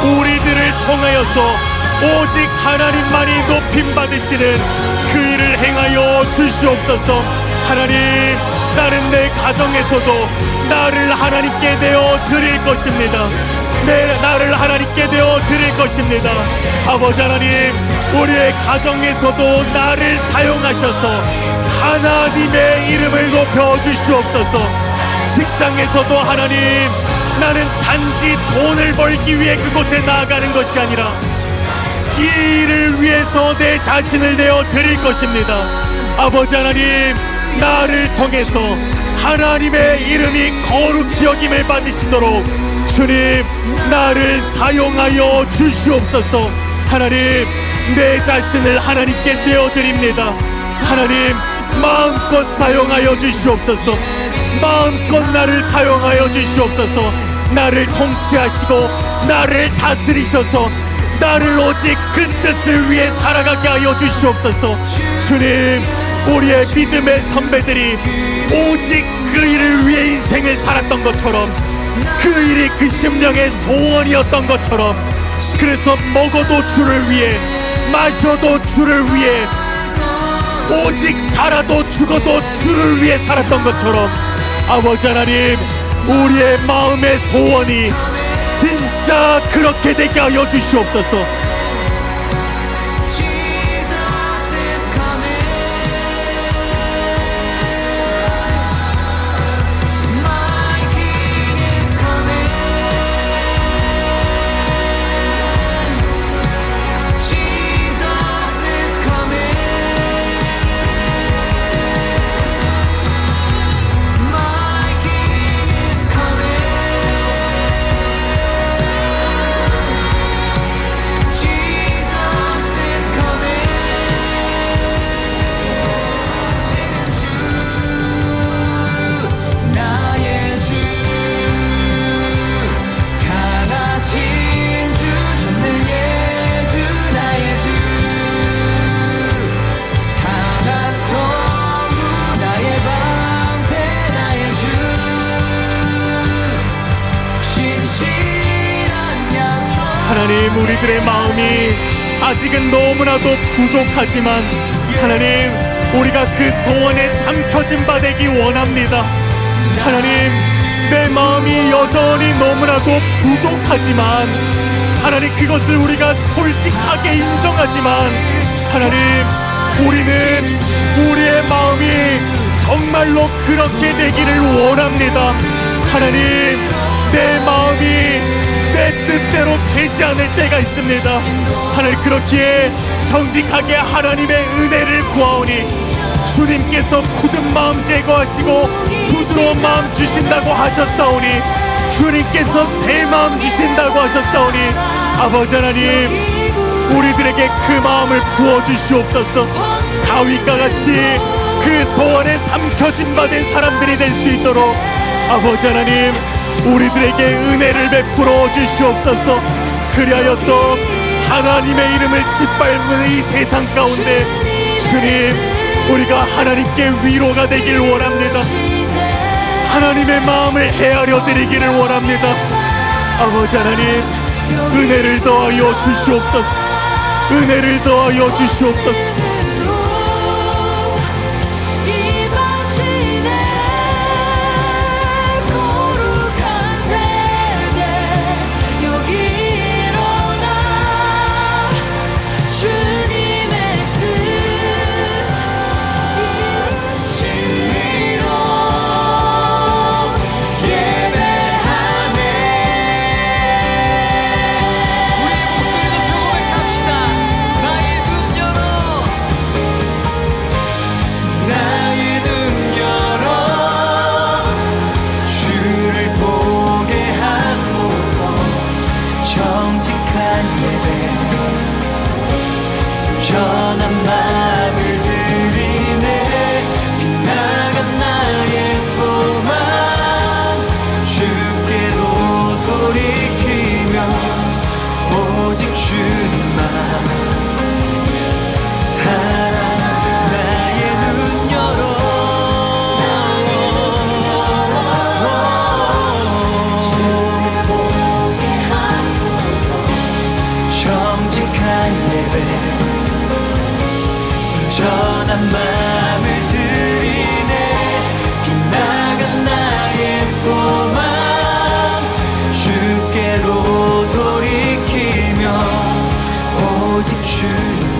Speaker 1: 우리들을 통하여서 오직 하나님만이 높임 받으시는 그 일을 행하여 주시옵소서. 하나님, 나는 내 가정에서도 나를 하나님께 내어 드릴 것입니다. 나를 하나님께 내어 드릴 것입니다. 아버지 하나님, 우리의 가정에서도 나를 사용하셔서 하나님의 이름을 높여 주시옵소서. 직장에서도 하나님, 나는 단지 돈을 벌기 위해 그곳에 나아가는 것이 아니라 이 일을 위해서 내 자신을 내어 드릴 것입니다. 아버지 하나님, 나를 통해서 하나님의 이름이 거룩히 여김을 받으시도록 주님, 나를 사용하여 주시옵소서. 하나님, 내 자신을 하나님께 내어드립니다. 하나님, 마음껏 사용하여 주시옵소서. 마음껏 나를 사용하여 주시옵소서. 나를 통치하시고 나를 다스리셔서 나를 오직 그 뜻을 위해 살아가게 하여 주시옵소서. 주님, 우리의 믿음의 선배들이 오직 그 일을 위해 인생을 살았던 것처럼, 그 일이 그 심령의 소원이었던 것처럼, 그래서 먹어도 주를 위해, 마셔도 주를 위해, 오직 살아도 죽어도 주를 위해 살았던 것처럼, 아버지 하나님, 우리의 마음의 소원이 진짜 그렇게 되게 하여 주시옵소서. 하나님, 우리들의 마음이 아직은 너무나도 부족하지만 하나님, 우리가 그 소원에 삼켜진 바 되기 원합니다. 하나님, 내 마음이 여전히 너무나도 부족하지만 하나님, 그것을 우리가 솔직하게 인정하지만 하나님, 우리는 우리의 마음이 정말로 그렇게 되기를 원합니다. 하나님, 내 마음이 내 뜻대로 되지 않을 때가 있습니다. 하나님, 그렇기에 정직하게 하나님의 은혜를 구하오니 주님께서 굳은 마음 제거하시고 부드러운 마음 주신다고 하셨사오니, 주님께서 새 마음 주신다고 하셨사오니, 아버지 하나님, 우리들에게 그 마음을 부어주시옵소서. 다윗과 같이 그 소원에 삼켜진 바 된 사람들이 될 수 있도록 아버지 하나님, 우리들에게 은혜를 베풀어 주시옵소서. 그리하여서 하나님의 이름을 짓밟는 이 세상 가운데 주님, 우리가 하나님께 위로가 되길 원합니다. 하나님의 마음을 헤아려 드리기를 원합니다. 아버지 하나님, 은혜를 더하여 주시옵소서. 은혜를 더하여 주시옵소서.
Speaker 2: 전한 마음을 드리네. 빛나간 나의 소망 주께로 돌이키며 오직 주님만 찬란한 마음을 드리네. 빗나간 나의 소망 주께로 돌이키며 오직 주님